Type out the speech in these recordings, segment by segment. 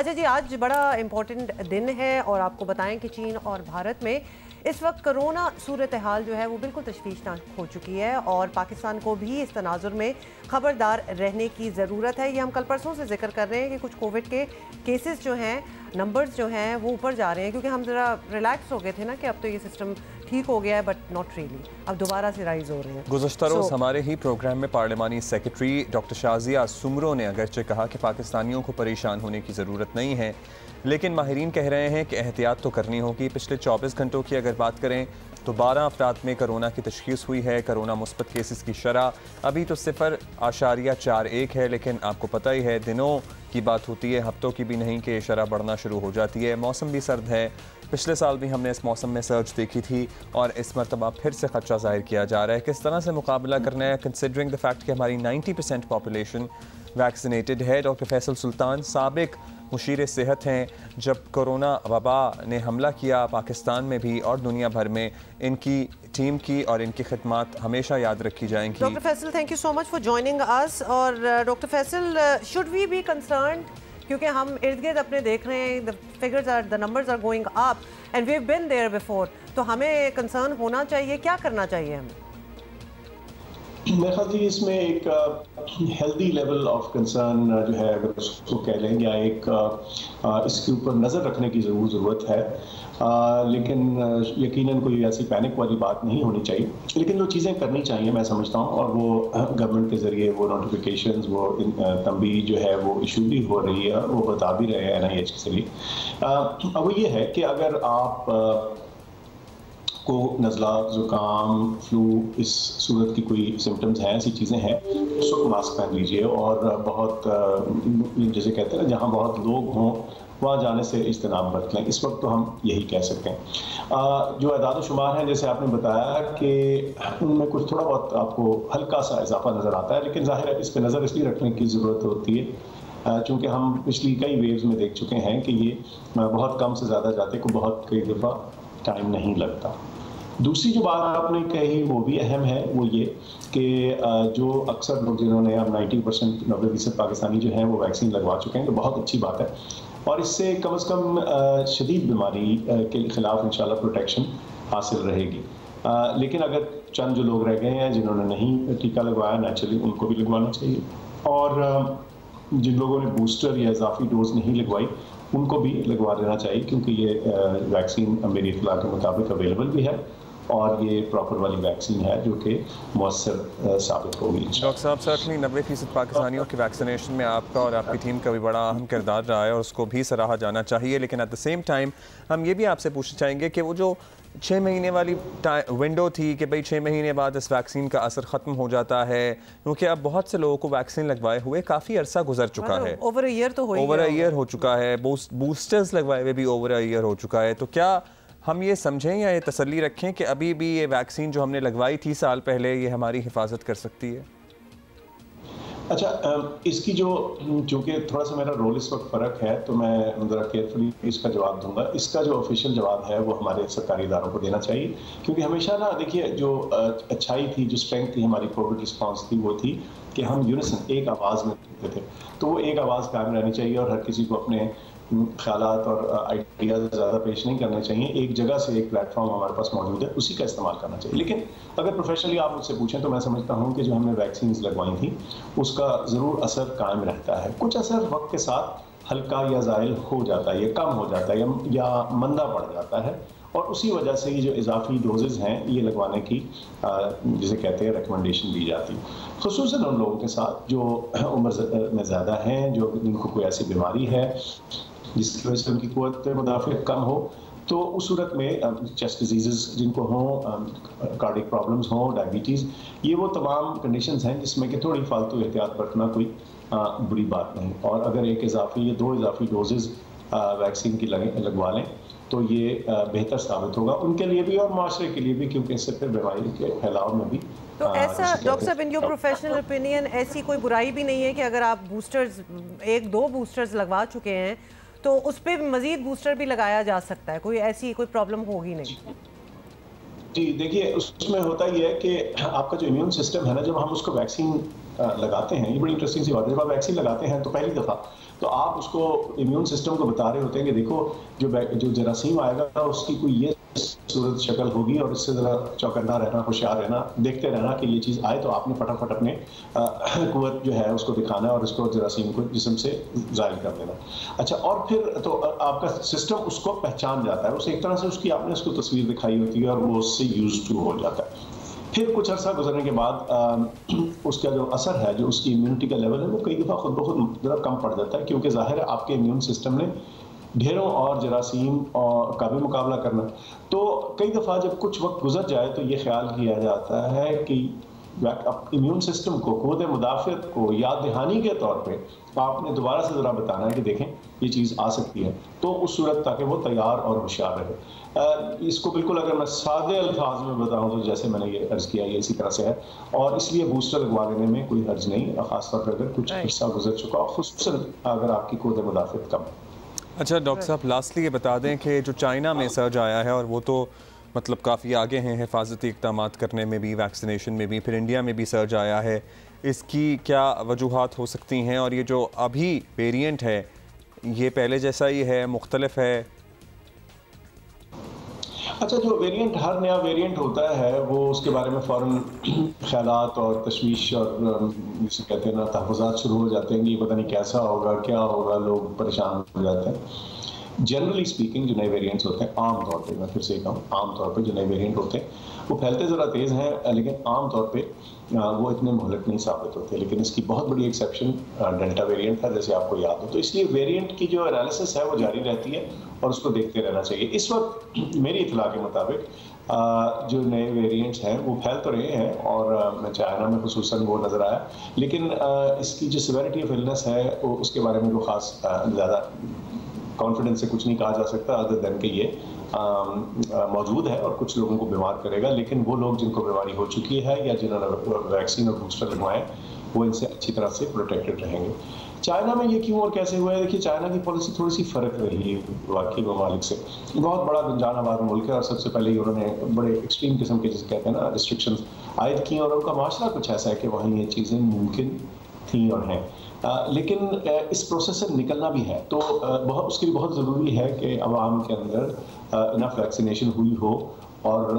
اچھا جی، آج بڑا امپورٹنٹ دن ہے اور آپ کو بتائیں کہ چین اور بھارت میں اس وقت کرونا صورتحال جو ہے وہ بالکل تشویشناک ہو چکی ہے اور پاکستان کو بھی اس تناظر میں خبردار رہنے کی ضرورت ہے۔ یہ ہم کل پرسوں سے ذکر کر رہے ہیں کہ کچھ کووڈ کے کیسز جو ہیں، نمبرز جو ہیں وہ اوپر جا رہے ہیں، کیونکہ ہم ذرا ریلیکس ہو گئے تھے نا کہ اب تو یہ سسٹم ٹھیک ہو گیا ہے، بٹ ناٹ ریلی، اب دوبارہ سے رائز ہو رہے ہیں۔ گزشتہ روز ہمارے ہی پروگرام میں پارلیمانی سیکرٹری ڈاکٹر شازیہ سمرو نے اگرچہ کہا کہ پاکستانیوں کو پریشان ہونے کی ضرورت نہیں ہے، لیکن ماہرین کہہ رہے ہیں کہ احتیاط تو کرنی ہوگی۔ پچھلے 24 گھنٹوں کی اگر بات کریں تو 12 افراد میں کرونا کی تشخیص ہوئی ہے۔ کرونا مثبت کیسز کی شرح ابھی تو 0.41 ہے، لیکن آپ کو پتہ ہی ہے دنوں کی بات ہوتی ہے، ہفتوں کی بھی نہیں کہ یہ شرح بڑھنا شروع ہو جاتی ہے۔ موسم بھی سرد ہے، پچھلے سال بھی ہم نے اس موسم میں سرج دیکھی تھی اور اس مرتبہ پھر سے خدشہ ظاہر کیا جا رہا ہے۔ کس طرح سے مقابلہ کرنا ہے کنسیڈرنگ دا فیکٹ کہ ہماری 90% پاپولیشن ویکسینیٹڈ ہے۔ ڈاکٹر فیصل سلطان سابق مشیر صحت ہیں، جب کرونا وبا نے حملہ کیا پاکستان میں بھی اور دنیا بھر میں، ان کی ٹیم کی اور ان کی خدمات ہمیشہ یاد رکھی جائیں گی۔ Doctor Faisal, thank you so much for joining اس۔ اور doctor Faisal, should we be concerned, کیونکہ ہم ارد گرد اپنے دیکھ رہے ہیں the numbers are going up and we've been there before، تو ہمیں کنسرن ہونا چاہیے، کیا کرنا چاہیے ہمیں؟ میرے خیال جی اس میں ایک ہیلدی لیول آف کنسرن جو ہے اگر اس کو کہہ لیں یا ایک اس کے اوپر نظر رکھنے کی ضرورت ہے، لیکن یقیناً کوئی ایسی پینک والی بات نہیں ہونی چاہیے۔ لیکن جو چیزیں کرنی چاہیے میں سمجھتا ہوں، اور وہ گورنمنٹ کے ذریعے وہ نوٹیفیکیشنز، وہ تنبیہ جو ہے وہ ایشو بھی ہو رہی ہے، وہ بتا بھی رہے ہیں NIH کے ذریعے۔ وہ یہ ہے کہ اگر آپ کو نزلہ، زکام، فلو، اس صورت کی کوئی سمٹمز ہیں، ایسی چیزیں ہیں، اس وقت ماسک پہن لیجئے، اور بہت جیسے کہتے ہیں نا جہاں بہت لوگ ہوں وہاں جانے سے اجتناب برت لیں۔ اس وقت تو ہم یہی کہہ سکتے ہیں۔ جو اعداد و شمار ہیں جیسے آپ نے بتایا کہ ان میں کچھ تھوڑا بہت آپ کو ہلکا سا اضافہ نظر آتا ہے، لیکن ظاہر ہے اس پہ نظر اس لیے رکھنے کی ضرورت ہوتی ہے چونکہ ہم پچھلی کئی ویوز میں دیکھ چکے ہیں کہ یہ بہت کم سے زیادہ جاتے کو بہت کئی دفعہ ٹائم نہیں لگتا۔ دوسری جو بات آپ نے کہی وہ بھی اہم ہے، وہ یہ کہ جو اکثر لوگ جنہوں نے اب 90% پاکستانی جو ہیں وہ ویکسین لگوا چکے ہیں، تو بہت اچھی بات ہے، اور اس سے کم از کم شدید بیماری کے خلاف انشاءاللہ پروٹیکشن حاصل رہے گی۔ لیکن اگر چند جو لوگ رہ گئے ہیں جنہوں نے نہیں ٹیکہ لگوایا، نیچرلی ان کو بھی لگوانا چاہیے، اور جن لوگوں نے بوسٹر یا اضافی ڈوز نہیں لگوائی ان کو بھی لگوا دینا چاہیے، کیونکہ یہ ویکسین میری اطلاع کے مطابق اویلیبل بھی ہے اور یہ پراپر والی ویکسین ہے جو کہ مؤثر ثابت ہوگی۔ ڈاکٹر صاحب، سرٹنلی 90% پاکستانیوں کی ویکسینیشن میں آپ کا اور آپ کی ٹیم کا بھی بڑا اہم کردار رہا ہے اور اس کو بھی سراہا جانا چاہیے، لیکن ایٹ دا سیم ٹائم ہم یہ بھی آپ سے پوچھنا چاہیں گے کہ وہ جو 6 مہینے والی ونڈو تھی کہ بھئی 6 مہینے بعد اس ویکسین کا اثر ختم ہو جاتا ہے، کیونکہ اب بہت سے لوگوں کو ویکسین لگوائے ہوئے کافی عرصہ گزر چکا ہے، اوور اے ایئر تو ہو چکا ہے، بوسٹرز لگوائے ہوئے بھی اوور اے ایئر ہو چکا ہے، تو کیا ہم یہ سمجھیں یا یہ تسلی رکھیں کہ ابھی بھی یہ ویکسین جو ہم نے لگوائی تھی سال پہلے یہ ہماری حفاظت کر سکتی ہے؟ اچھا، اس کی چونکہ تھوڑا سا میرا رول اس وقت فرق ہے تو میں ذرا کیئرفلی اس کا جواب دوں گا۔ اس کا جو آفیشیل جواب ہے وہ ہمارے سرکاری اداروں کو دینا چاہیے، کیونکہ ہمیشہ نا دیکھیے جو اچھائی تھی، جو اسٹرینتھ تھی ہماری کووڈ رسپانس تھی، وہ تھی کہ ہم یونیسن ایک آواز میں کرتے تھے، تو وہ ایک آواز قائم رہنی چاہیے اور ہر کسی کو اپنے خیالات اور آئیڈیاز زیادہ پیش نہیں کرنے چاہیے۔ ایک جگہ سے ایک پلیٹ فارم ہمارے پاس موجود ہے، اسی کا استعمال کرنا چاہیے۔ لیکن اگر پروفیشنلی آپ مجھ سے پوچھیں تو میں سمجھتا ہوں کہ جو ہم نے ویکسینز لگوائی تھیں اس کا ضرور اثر قائم رہتا ہے۔ کچھ اثر وقت کے ساتھ ہلکا یا زائل ہو جاتا ہے یا کم ہو جاتا ہے یا مندہ پڑ جاتا ہے، اور اسی وجہ سے یہ جو اضافی ڈوزز ہیں یہ لگوانے کی جسے کہتے ہیں ریکمنڈیشن دی جاتی، خصوصاً ان لوگوں کے ساتھ جو عمر میں زیادہ ہیں، جن کو کوئی ایسی بیماری ہے جس کی وجہ سے ان کی قوت مدافعت کم ہو، تو اس صورت میں چیسٹ ڈیزیزز جن کو ہوں، کارڈک پرابلمز ہوں، ڈائبٹیز، یہ وہ تمام کنڈیشنز ہیں جس میں کہ تھوڑی فالتو احتیاط برتنا کوئی بری بات نہیں، اور اگر ایک اضافی یا 2 اضافی ڈوزز ویکسین کی لگوا لیں تو یہ بہتر ثابت ہوگا ان کے لیے بھی اور معاشرے کے لیے بھی، کیونکہ اس سے پھر بیماری کے پھیلاؤ میں بھی۔ تو ایسا ڈاکٹر صاحب ان یور پروفیشنل اوپینین ایسی کوئی برائی بھی نہیں ہے کہ اگر آپ بوسٹرز 1-2 بوسٹرز لگوا چکے ہیں تو اس پہ مزید بوسٹر بھی لگایا جا سکتا ہے، کوئی ایسی کوئی پرابلم ہوگی نہیں؟ جی دیکھیے، اس میں ہوتا یہ ہے کہ آپ کا جو امیون سسٹم ہے نا، جب ہم اس کو ویکسین लगाते हैं, ये बड़ी इंटरेस्टिंग सी बात है, जब आप वैक्सीन लगाते हैं तो पहली दफ़ा तो आप उसको इम्यून सिस्टम को बता रहे होते हैं कि देखो जो जरासीम आएगा उसकी कोई ये सूरत शक्ल होगी और इससे ज़रा चौकन्ना रहना, होशियार रहना, देखते रहना कि ये चीज़ आए तो आपने फटाफट अपने कुव्वत जो है उसको दिखाना है और उसको जरासीम को जिस्म से ज़ाहिर कर देना। अच्छा, और फिर तो आपका सिस्टम उसको पहचान जाता है, उसे एक तरह से आपने उसको तस्वीर दिखाई होती है और वो उससे यूज्ड टू हो जाता है। फिर कुछ अर्सा गुजरने के बाद उसका जो असर है, जो उसकी इम्यूनिटी का लेवल है, वो कई दफ़ा खुद ब खुद ज़रा कम पड़ जाता है, क्योंकि ज़ाहिर है आपके इम्यून सिस्टम ने ढेरों और जरासीम का भी मुकाबला करना। तो कई दफ़ा जब कुछ वक्त गुजर जाए तो ये ख्याल किया जाता है कि इम्यून सिस्टम को, क़ुव्वत मुदाफ़ियत को याद दहानी के तौर पे आपने दोबारा से ज़रा बताना है कि देखें ये चीज़ आ सकती है, तो उस सूरत ताकि वो तैयार और होशियार रहे। इसको बिल्कुल अगर मैं सादे अल्फाज में बताऊं तो जैसे मैंने ये अर्ज़ किया, ये इसी तरह से है, और इसलिए बूस्टर लगवा लेने में कोई हर्ज नहीं, ख़ासतौर पर अगर कुछ अरसा गुजर चुका, खुसूसन अगर आपकी क़ुव्वत मुदाफ़ियत कम है। अच्छा डॉक्टर साहब, लास्टली ये बता दें कि जो चाइना में सर्ज आया है और वो तो मतलब काफ़ी आगे हैं हिफाजती इक़दाम करने में भी, वैक्सीनेशन में भी, फिर इंडिया में भी सर्ज आया है, इसकी क्या वजूहात हो सकती हैं? और ये जो अभी वेरिएंट है ये पहले जैसा ही है, मुख्तलिफ है? अच्छा, जो वेरिएंट, हर नया वेरिएंट होता है वो उसके बारे में फ़ौरन ख्यालात और तशवीश और जिसे कहते हैं ना तहफ़्फ़ुज़ात शुरू हो जाते हैं कि पता नहीं कैसा होगा, क्या होगा, लोग परेशान हो जाते हैं। जनरली स्पीकिंग जो नए वेरिएंट्स होते हैं, आम तौर पे, मैं फिर से कहूँ, आम तौर पे जो नए वेरिएंट होते हैं वो फैलते ज़रा तेज़ हैं, लेकिन आम तौर पे वो इतने मुहलक नहीं साबित होते। लेकिन इसकी बहुत बड़ी एक्सेप्शन डेल्टा वेरिएंट था, जैसे आपको याद हो। तो इसलिए वेरिएंट की जो एनालिसिस है वो जारी रहती है और उसको देखते रहना चाहिए। इस वक्त मेरी इत्तला के मुताबिक जो नए वेरिएंट्स हैं वो फैल तो रहे हैं और चाइना में खुसूसन वो नज़र आया, लेकिन इसकी जो सिवियरिटी ऑफ इलनेस है वो उसके बारे में कोई ख़ास ज़्यादा कॉन्फिडेंस से कुछ नहीं कहा जा सकता, अदर देन कि ये मौजूद है और कुछ लोगों को बीमार करेगा, लेकिन वो लोग जिनको बीमारी हो चुकी है या जिन्होंने वैक्सीन और बूस्टर लगवाए वो इनसे अच्छी तरह से प्रोटेक्टेड रहेंगे। चाइना में ये क्यों और कैसे हुआ है? देखिए, चाइना की पॉलिसी थोड़ी सी फ़र्क रही है बाकी ममालिक से। बहुत बड़ा गंजान आबाद मुल्क है और सबसे पहले उन्होंने बड़े एक्सट्रीम किस्म के जिसे कहते हैं ना रिस्ट्रिक्शंस आयद की, और उनका माशरा कुछ ऐसा है कि वहाँ ये चीज़ें मुमकिन थी और हैं। लेकिन इस प्रोसेस से निकलना भी है, तो उसके लिए बहुत ज़रूरी है कि अवाम के अंदर इनफ वैक्सीनेशन हुई हो और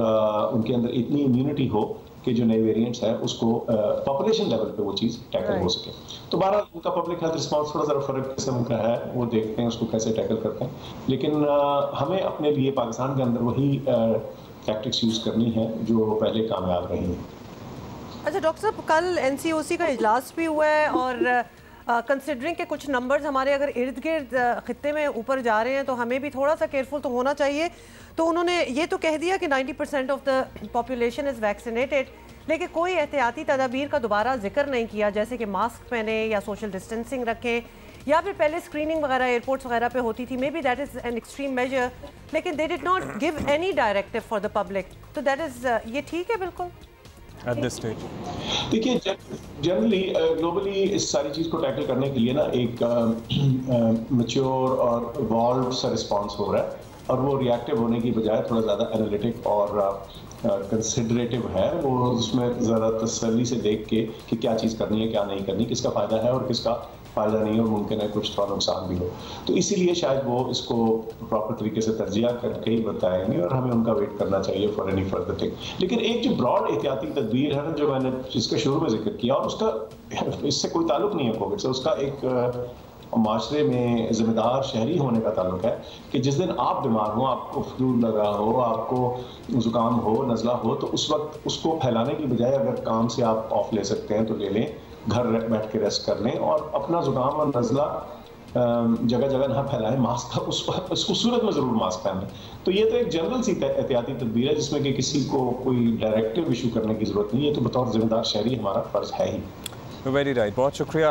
उनके अंदर इतनी इम्यूनिटी हो कि जो नए वेरिएंट्स है उसको पॉपुलेशन लेवल पे वो चीज़ टैकल हो सके। तो बहरहाल उनका पब्लिक हेल्थ रिस्पॉन्स थोड़ा ज़रा फ़र्क किस्म का है, वो देखते हैं उसको कैसे टैकल करते हैं, लेकिन हमें अपने लिए पाकिस्तान के अंदर वही टैक्टिक्स यूज़ करनी है जो पहले कामयाब रही हैं। अच्छा डॉक्टर साहब, कल NCOC का इजलास भी हुआ है और कंसिडरिंग के कुछ नंबर्स हमारे अगर इर्द गिर्द खत्ते में ऊपर जा रहे हैं तो हमें भी थोड़ा सा केयरफुल तो होना चाहिए। तो उन्होंने ये तो कह दिया कि 90% of the population is vaccinated, लेकिन कोई एहतियाती तदाबीर का दोबारा जिक्र नहीं किया, जैसे कि मास्क पहने या सोशल डिस्टेंसिंग रखें, या फिर पहले स्क्रीनिंग वगैरह एयरपोर्ट्स वगैरह पे होती थी, maybe that is an extreme measure, लेकिन they did not give any directive for the public. तो दैट इज़ ये ठीक है बिल्कुल at this stage? देखिए, जनरली ग्लोबली इस सारी चीज़ को टैकल करने के लिए ना एक मैच्योर और इवॉल्व सा रिस्पॉन्स हो रहा है, और वो रिएक्टिव होने की बजाय थोड़ा ज़्यादा एनालिटिक और कंसिडरेटिव है। वो उसमें ज़्यादा तसल्ली से देख के कि क्या चीज़ करनी है, क्या नहीं करनी, किसका फ़ायदा है और किसका फ़ायदा नहीं हो, मुमकिन है कुछ थोड़ा नुकसान भी हो। तो इसीलिए शायद वो इसको प्रॉपर तरीके से तर्जिया करके ही बताएंगे और हमें उनका वेट करना चाहिए फॉर एनी फर्दर थिंग। लेकिन एक जो ब्रॉड एहतियाती तदबीर है ना, जो मैंने जिसका शुरू में जिक्र किया, और उसका इससे कोई ताल्लुक नहीं है कोविड से, उसका एक माशरे में ज़िम्मेदार शहरी होने का ताल्लुक है कि जिस दिन आप बीमार हो, आपको फ्लू लगा हो, आपको ज़ुकाम हो, नज़ला हो, तो उस वक्त उसको फैलाने की बजाय अगर काम से आप ऑफ ले सकते हैं तो ले लें, घर बैठ के रेस्ट कर लें और अपना ज़ुकाम और नज़ला जगह जगह ना फैलाएं। मास्क उस सूरत में ज़रूर मास्क पहनें। तो ये तो एक जनरल सी एहतियाती तदबीर है जिसमें कि किसी को कोई डायरेक्टिव इशू करने की ज़रूरत नहीं है। तो बतौर ज़िम्मेदार शहरी हमारा फ़र्ज़ है ही। वेरी राइट, बहुत शुक्रिया।